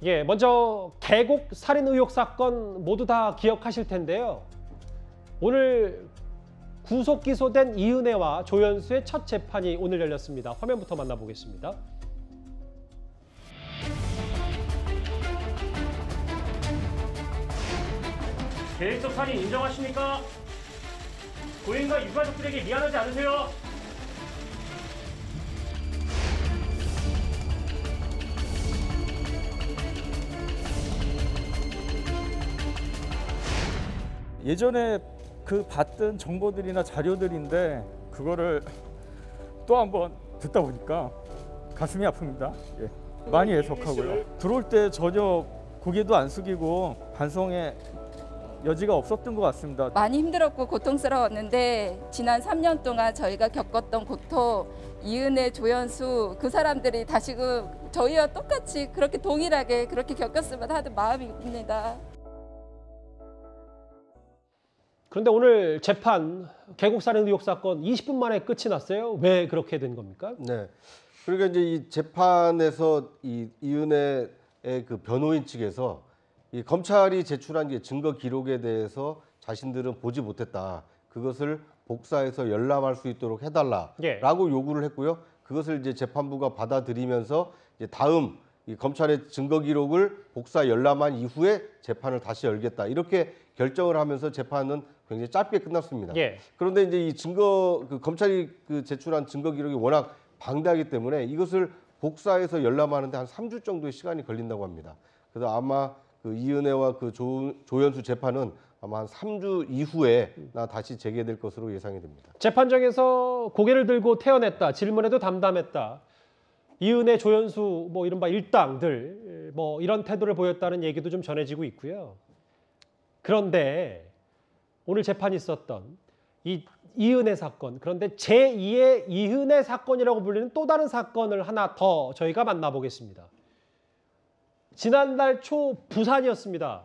예, 먼저 계곡 살인 의혹 사건 모두 다 기억하실 텐데요. 오늘 구속 기소된 이은혜와 조연수의 첫 재판이 오늘 열렸습니다. 화면부터 만나보겠습니다. 계획적 살인 인정하십니까? 고인과 유가족들에게 미안하지 않으세요? 예전에 그 봤던 정보들이나 자료들인데 그거를 또 한번 듣다 보니까 가슴이 아픕니다. 예. 많이 애석하고요. 들어올 때 전혀 고개도 안 숙이고 반성의 여지가 없었던 것 같습니다. 많이 힘들었고 고통스러웠는데 지난 3년 동안 저희가 겪었던 고통, 이은혜, 조연수 그 사람들이 다시금 저희와 똑같이 그렇게 동일하게 그렇게 겪었으면 하는 마음입니다. 그런데 오늘 재판 계곡 살인 의혹 사건 20분 만에 끝이 났어요. 왜 그렇게 된 겁니까? 네. 그러니까 이제 이 재판에서 이은혜의 그 변호인 측에서 이 검찰이 제출한 게 증거 기록에 대해서 자신들은 보지 못했다. 그것을 복사해서 열람할 수 있도록 해달라라고 요구를 했고요. 그것을 이제 재판부가 받아들이면서 이제 다음 이 검찰의 증거 기록을 복사 열람한 이후에 재판을 다시 열겠다. 이렇게 결정을 하면서 재판은 굉장히 짧게 끝났습니다. 그런데 이제 이 검찰이 제출한 증거 기록이 워낙 방대하기 때문에 이것을 복사해서 열람하는데 한 3주 정도의 시간이 걸린다고 합니다. 그래서 아마 그 이은혜와 그 조연수 재판은 아마 한 3주 이후에 다시 재개될 것으로 예상이 됩니다. 재판정에서 고개를 들고 태어냈다. 질문에도 담담했다. 이은혜, 조연수 뭐 이른바 일당들 뭐 이런 태도를 보였다는 얘기도 좀 전해지고 있고요. 그런데 오늘 재판이 있었던 이 이은혜 사건, 그런데 제2의 이은혜 사건이라고 불리는 또 다른 사건을 하나 더 저희가 만나보겠습니다. 지난달 초 부산이었습니다.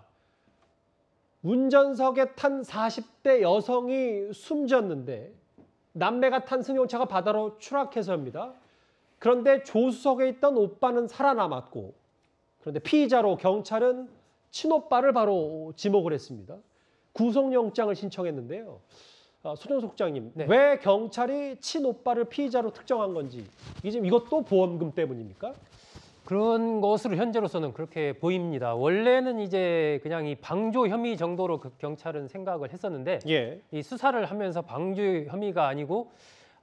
운전석에 탄 40대 여성이 숨졌는데 남매가 탄 승용차가 바다로 추락해서입니다. 그런데 조수석에 있던 오빠는 살아남았고, 그런데 피의자로 경찰은 친오빠를 바로 지목을 했습니다. 구속영장을 신청했는데요. 손영 속장님, 왜 경찰이 친오빠를 피의자로 특정한 건지, 이것도 보험금 때문입니까? 그런 것으로 현재로서는 그렇게 보입니다. 원래는 이제 그냥 이 방조 혐의 정도로 경찰은 생각을 했었는데 이 수사를 하면서 방조 혐의가 아니고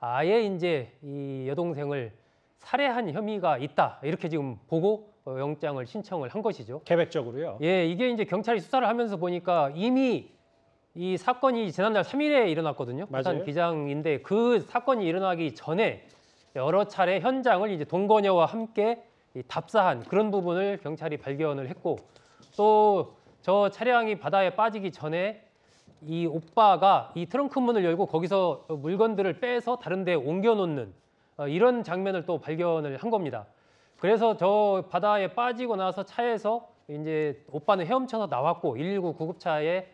아예 이제 이 여동생을 살해한 혐의가 있다 이렇게 지금 보고 영장을 신청을 한 것이죠. 계획적으로요? 예, 이게 이제 경찰이 수사를 하면서 보니까 이미 이 사건이 지난달 3일에 일어났거든요. 부산 기장인데 그 사건이 일어나기 전에 여러 차례 현장을 이제 동거녀와 함께 답사한 그런 부분을 경찰이 발견을 했고, 또 저 차량이 바다에 빠지기 전에 이 오빠가 이 트렁크 문을 열고 거기서 물건들을 빼서 다른 데 옮겨 놓는 이런 장면을 또 발견을 한 겁니다. 그래서 저 바다에 빠지고 나서 차에서 이제 오빠는 헤엄쳐서 나왔고 119 구급차에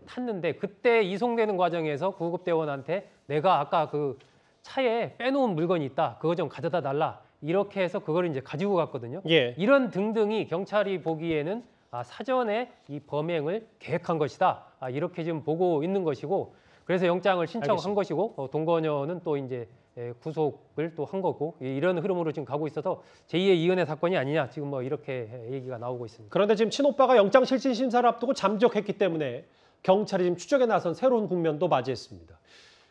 탔는데, 그때 이송되는 과정에서 구급대원한테 내가 아까 그 차에 빼놓은 물건이 있다. 그거 좀 가져다 달라. 이렇게 해서 그걸 이제 가지고 갔거든요. 이런 등등이 경찰이 보기에는 사전에 이 범행을 계획한 것이다. 이렇게 지금 보고 있는 것이고, 그래서 영장을 신청한 것이고, 동거녀는 또 이제 구속을 또 한 거고, 이런 흐름으로 지금 가고 있어서 제2의 이은혜 사건이 아니냐 지금 뭐 이렇게 얘기가 나오고 있습니다. 그런데 지금 친오빠가 영장 실질 심사를 앞두고 잠적했기 때문에 경찰이 지금 추적에 나선 새로운 국면도 맞이했습니다.